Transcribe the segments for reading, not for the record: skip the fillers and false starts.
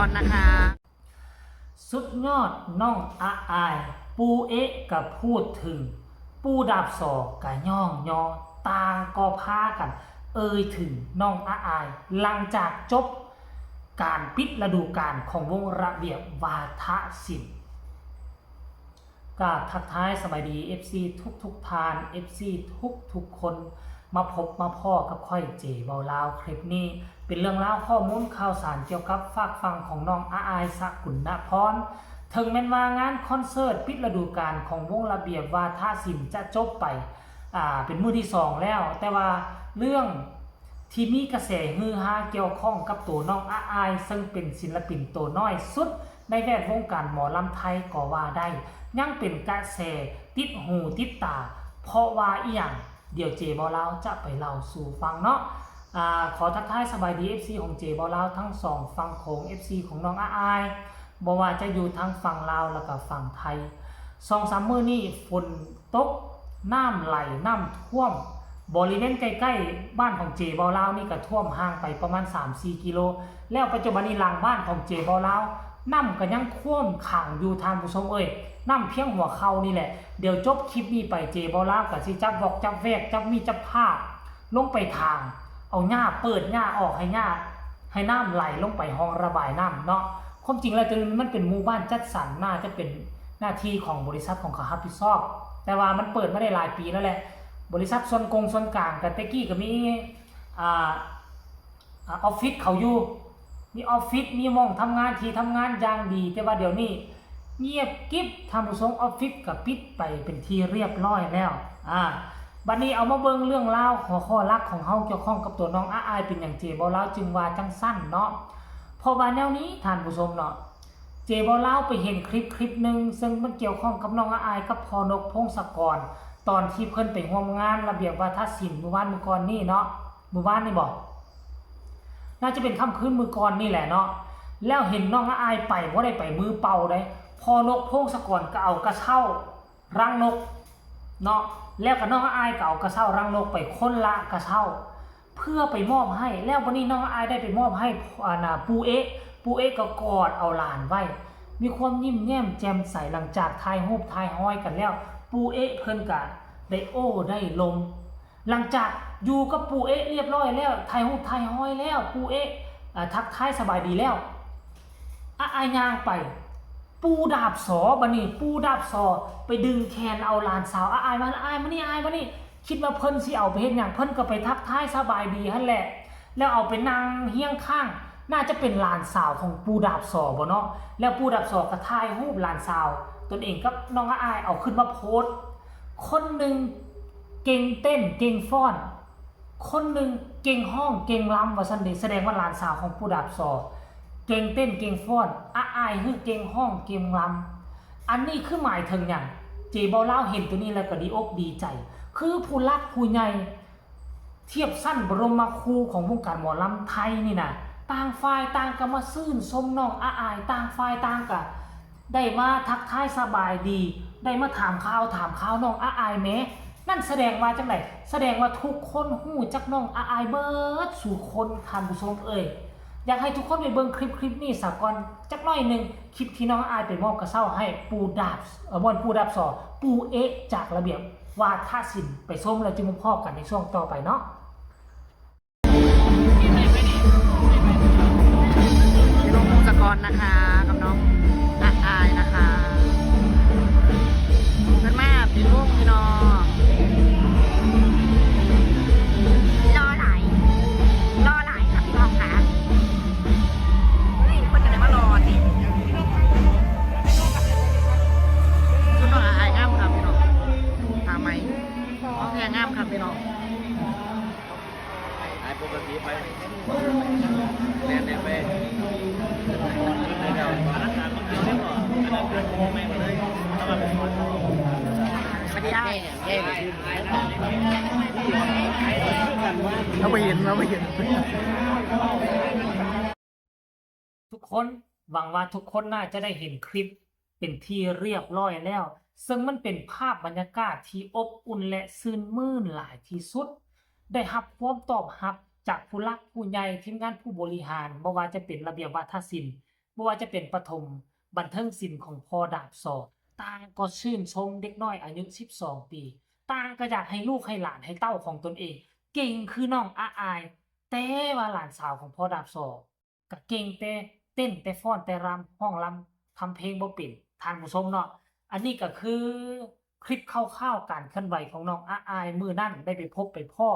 รนะคะสุดยอดน้องอาอายปูเอะกับพูดถึงปูดาบศอกกับย่องยอตาก็พากันถึงน้องอาอายหลังจากจบการปิดฤดูกาลของวงระเบียบวาทศิลป์ก็ทักทายสบายดี FC ทุกทาน FC ทุกคนมาพบมาพ่อกับค่อยเจเบาลาวคลิปนี้เป็นเรื่องราวข้อมูลข่าวสารเกี่ยวกับฝากฟังของน้องอาอายสกุลณพรถึงแม้ว่างานคอนเสิร์ตปิดฤดูกาลของวงระเบียบวาทศิลป์จะจบไปเป็นมื้อที่2แล้วแต่ว่าเรื่องที่มีกระแสฮือฮาเกี่ยวข้องกับตัวน้องอาอายซึ่งเป็นศิลปินตัวน้อยสุดในแวดวงการหมอลำไทยก็ว่าได้ยังเป็นกระแสติดหูติดตาเพราะว่าอีหยังเดี๋ยวเจบอลาวจะไปเล่าสู่ฟังเนาะขอทักทายสบายดี FC ของเจบอลาวทั้ง2ฝั่งโขง FC ของน้องอาอายบ่ว่าจะอยู่ทั้งฝั่งลาวแล้วก็ฝั่งไทย2-3 มื้อนี้ฝนตกน้ำไหลน้ำท่วมบริเวณใกล้ๆบ้านของเจบอลาวนี่ก็ท่วมห่างไปประมาณ 3-4 กิโลแล้วปัจจุบันนี้หลังบ้านของเจบอลาวน้ำก็ยังท่วมขังอยู่ทางผู้ชมน้ำเพียงหัวเข่านี่แหละเดี๋ยวจบคลิปนี้ไปเจบอลาวกับสิจับบอกจับแวกจับมีจับผ้าลงไปทางเอาหญ้าเปิดหญ้าออกให้น้ำไหลลงไปห้องระบายน้ำเนาะความจริงแล้วมันเป็นหมู่บ้านจัดสรรน่าจะเป็นหน้าที่ของบริษัทของเขารับผิดชอบแต่ว่ามันเปิดมาได้หลายปีแล้วแหละบริษัทส่วนกลางกับเตกี้ก็มีออฟฟิศเขาอยู่มีออฟฟิศมีห้องทำงานที่ทำงานอย่างดีแต่ว่าเดี๋ยวนี้เงียบกิ๊บทำผู้ทรงออฟฟิศกับปิดไปเป็นที่เรียบร้อยแล้วบัดนี้เอามาเบิ่งเรื่องราวหัวข้อหลักของเฮาเกี่ยวข้องกับตัวน้องอาอายเป็นอย่างเจบ่ลาวจึงว่าจังสั้นเนาะเพราะว่าแนวนี้ท่านผู้ชมเนาะเจบ่ลาวไปเห็นคลิปนึงซึ่งมันเกี่ยวข้องกับน้องอาอายกับพ่อนกพงศกรตอนที่เพิ่นไปร่วมงานระเบียบวาทศิลป์เมื่อก่อนนี่เนาะเมื่อวานนี่บอกน่าจะเป็นค่ำคืนมื้อก่อนนี่แหละเนาะแล้วเห็นน้องอาอายไปบ่ได้ไปมือเปล่าได้พ่อนกพงศกรก็เอากระเช้ารังนกเนาะแล้วก็น้องอาอายก็เอากระเช้ารังนกไปคนละกระเช้าเพื่อไปมอบให้แล้ววันนี้น้องอาอายได้ไปมอบให้ปูเอะก็กอดเอาหลานไว้มีความยิ้มแย้มแจ่มใสหลังจากถ่ายรูปถ่ายห้อยกันแล้วปูเอะเพิ่นก็ได้ได้ลมหลังจากอยู่กับปูเอะเรียบร้อยแล้วถ่ายรูปถ่ายห้อยแล้วปูเอะทักทายสบายดีแล้วอาอายย่างไปปูดาบสอบันนี่ปูดาบสอไปดึงแขนเอาหลานสาวอายมานี่คิดว่าเพิ่นสิเอาไปเฮ็ดหยังเพิ่นก็ไปทักทายสบายดีหั่นแหละแล้วเอาไปนั่งเฮียงข้างน่าจะเป็นหลานสาวของปูดาบสอบ่เนาะแล้วปูดาบสอก็ถ่ายรูปหลานสาวตนเองกับน้องอายเอาขึ้นมาโพสต์คนนึงเก่งเต้นเก่งฟ้อนคนนึงเก่งห้องเก่งรำว่าซั่นเด้แสดงว่าหลานสาวของปูดาบสอเก่งเต้นเก่งฟ้อนอายคือเก่งห้องเก่งรำอันนี้คือหมายถึงอย่างเจบ่ลาวเห็นตัวนี้แล้วก็ดีอกดีใจคือผู้รักผู้ใหญ่เทียบสั้นบรมครูของวงการหมอลำไทยนี่นะต่างฝ่ายต่างก็มาซื่นชมน้องอายต่างฝ่ายต่างก็ได้มาทักทายสบายดีได้มาถามข่าวน้องอายแม้นั่นแสดงว่าจังไดแสดงว่าทุกคนฮู้จักน้องอายเบิดสู่คนท่านผู้ชมอยากให้ทุกคนไปเบิ่งคลิปนี้สักก่อนจักหน่อยนึงคลิปที่น้องอายไปมอบกระเช้าให้ปูดาบปูดาบสอปูเอะจากระเบียบวาทศิลป์ไปส้มแล้วจึงมาพอกันในช่วงต่อไปเนาะพี่นกพงศกรนะคะกับน้องอาอายนะคะเพื่อนแม่พี่ลูกพี่น้องรอหลายค่ะพี่น้องค่ะคนจะได้มารอสิชุดน้องอาอายงามครับพี่น้องทำไหมน้องแพงงามครับพี่น้องปกติไปเรียนไปเดี๋ยวพนักงานมาเกี่ยวเรียบร้อยอันนั้นเดือนโมไม่มาเลยถ้ามาเป็นคนสวัสดีครับเราไปเห็นทุกคนหวังว่าทุกคนน่าจะได้เห็นคลิปเป็นที่เรียบร้อยแล้วซึ่งมันเป็นภาพบรรยากาศที่อบอุ่นและชื่นมื่นหลายที่สุดได้รับความตอบรับจากผู้หลักผู้ใหญ่ทีมงานผู้บริหารบ่ว่าจะเป็นระเบียบวาทศิลป์ บ่ว่าจะเป็นประถมบันเทิงศิลป์ของพ่อดาบสอต่างก็ชื่นชมเด็กน้อยอายุ12 ปีต่างก็อยากให้ลูกให้หลานให้เต้าของตนเองเก่งคือน้องอาอายแต่ว่าหลานสาวของพ่อดาบสอก็เก่งแต่เต้นแต่ฟ้อนแต่รำร้องรำทำเพลงบ่เป็นท่านผู้ชมเนาะอันนี้ก็คือคลิปคร่าวๆการเคลื่อนไหวของน้องอาอายมื้อนั้นได้ไปพบไปพ้อ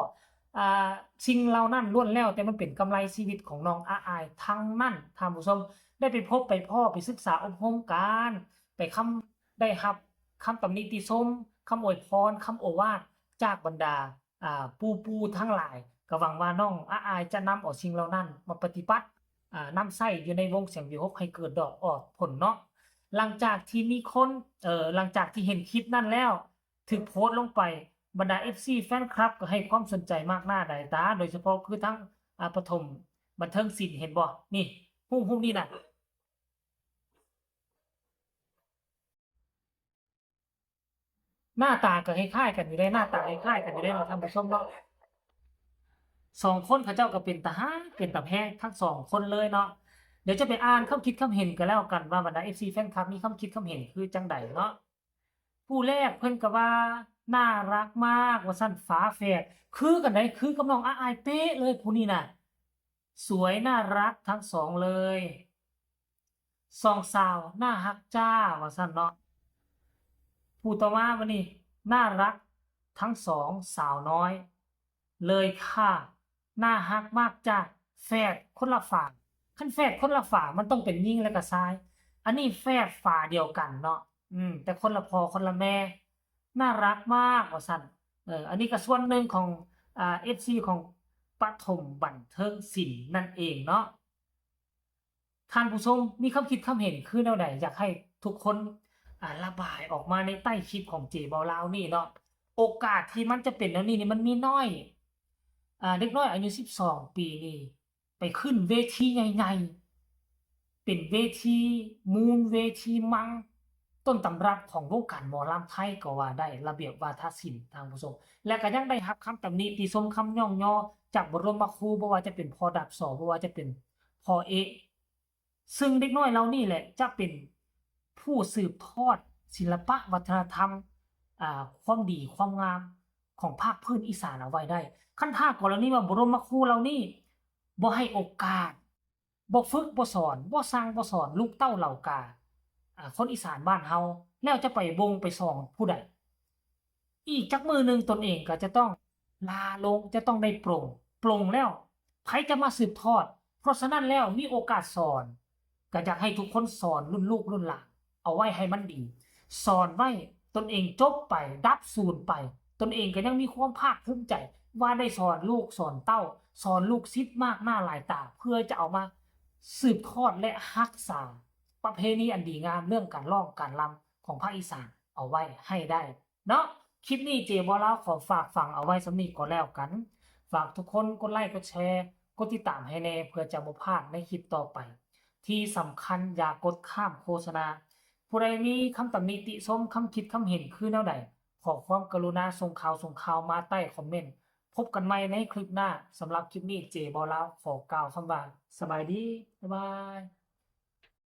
อ่าสิ่งเหล่านั้นล้วนแล้วแต่มันเป็นกำไรชีวิตของน้องอาอายทั้งนั้นท่านผู้ชมได้ไปพบไปพ้อไปศึกษาอบรมการไปได้รับคำตำหนิติชมคำอวยพรคำโอวาทจากบรรดาปู่ทั้งหลายก็หวังว่าน้องอาอายจะนำเอาสิ่งเหล่านั้นมาปฏิบัตินำใช้อยู่ในวงเสียงวิหกให้เกิดดอกออกผลเนาะหลังจากที่มีคนหลังจากที่เห็นคลิปนั้นแล้วถูกโพสต์ลงไป บรรดา FC แฟนคลับก็ให้ความสนใจมากหน้าหลายตาโดยเฉพาะคือทั้งประถมบันเทิงศิลป์เห็นบ่นี่หุ้มนี่น่ะหน้าตาก็คล้ายๆกันอยู่ได้หน้าตาคล้ายๆกันอยู่ได้มาท่านผู้ชมเนาะสองคนเขาเจ้าก็เป็นตาฮักเป็นตาแพงทั้งสองคนเลยเนาะเดี๋ยวจะไปอ่านความคิดความเห็นกันแล้วกันว่าบรรดา FC แฟนคลับมีความคิดความเห็นคือจังใดเนาะ ผู้แรกเพิ่นก็ว่าน่ารักมากว่าซั่นฝาแฝดคือกันได้คือกับน้องอาอายเป๊ะเลยผู้นี้น่ะสวยน่ารักทั้งสองเลยสองสาวน่ารักจ้าว่าซั่นเนาะผู้ต่อมาวันนี้น่ารักทั้งสองสาวน้อยเลยค่ะน่ารักมากจ้าแฝดคนละฝาคันแฝดคนละฝามันต้องเป็นหญิงและก็ชายอันนี้แฝดฝาเดียวกันเนาะแต่คนละพ่อคนละแม่น่ารักมากว่าซั่นอันนี้ก็ส่วนหนึ่งของFC ของปฐมบันเทิงศิลป์นั่นเองเนาะท่านผู้ชมมีความคิดความเห็นคือแนวใดอยากให้ทุกคนระบายออกมาในใต้คลิปของเจเบาลาวนี่เนาะโอกาสที่มันจะเป็นแนวนี้นี่มันมีน้อยเด็กน้อยอายุ12 ปีนี่ไปขึ้นเวทีใหญ่ๆเป็นเวทีมูลเวทีมัง ต้นตำรับของวงการหมอลำไทยก็ว่าได้ระเบียบวาทศิลป์ทางผู้ชมและก็ยังได้รับคำตำหนิติชมคำย่องย่อจากบรมครูบ่ว่าจะเป็นพ่อดับสอบ่ว่าจะเป็นพ่อเอกซึ่งเด็กน้อยเหล่านี้แหละจะเป็นผู้สืบทอดศิลปะวัฒนธรรมความดีความงามของภาคพื้นอีสานเอาไว้ได้คันถ้ากรณีว่าบรมครูเหล่านี้บ่ให้โอกาสบ่ฝึกบ่สอนบ่สั่งบ่สอนลูกเต้าเหล่ากา คนอีสานบ้านเฮาแล้วจะไปบงไปส่องผู้ใดอีกจักมือหนึ่งตนเองก็จะต้องลาลงจะต้องได้ปลงแล้วไผจะมาสืบทอดเพราะฉะนั้นแล้วมีโอกาสสอนก็อยากให้ทุกคนสอนรุ่นลูกรุ่นหลานเอาไว้ให้มันดีสอนไว้ตนเองจบไปดับสูญไปตนเองก็ยังมีความภาคภูมิใจว่าได้สอนลูกสอนเต้าสอนลูกศิษย์มากหน้าหลายตาเพื่อจะเอามาสืบทอดและรักษา ประเพณีอันดีงามเรื่องการร้องการรำของภาคอีสานเอาไว้ให้ได้เนาะคลิปนี้เจบ่ลาวขอฝากฟังเอาไว้สำนี้ก็แล้วกันฝากทุกคนกดไลค์กดแชร์กดติดตามให้แน่เพื่อจะบ่พลาดในคลิปต่อไปที่สำคัญอย่ากดข้ามโฆษณาผู้ใดมีคำตำหนิติชมคำคิดคำเห็นคือแนวใดขอความกรุณาส่งข่าวมาใต้คอมเมนต์พบกันใหม่ในคลิปหน้าสำหรับคลิปนี้เจบ่ลาวขอกล่าวคำว่าสบายดีบ๊ายบาย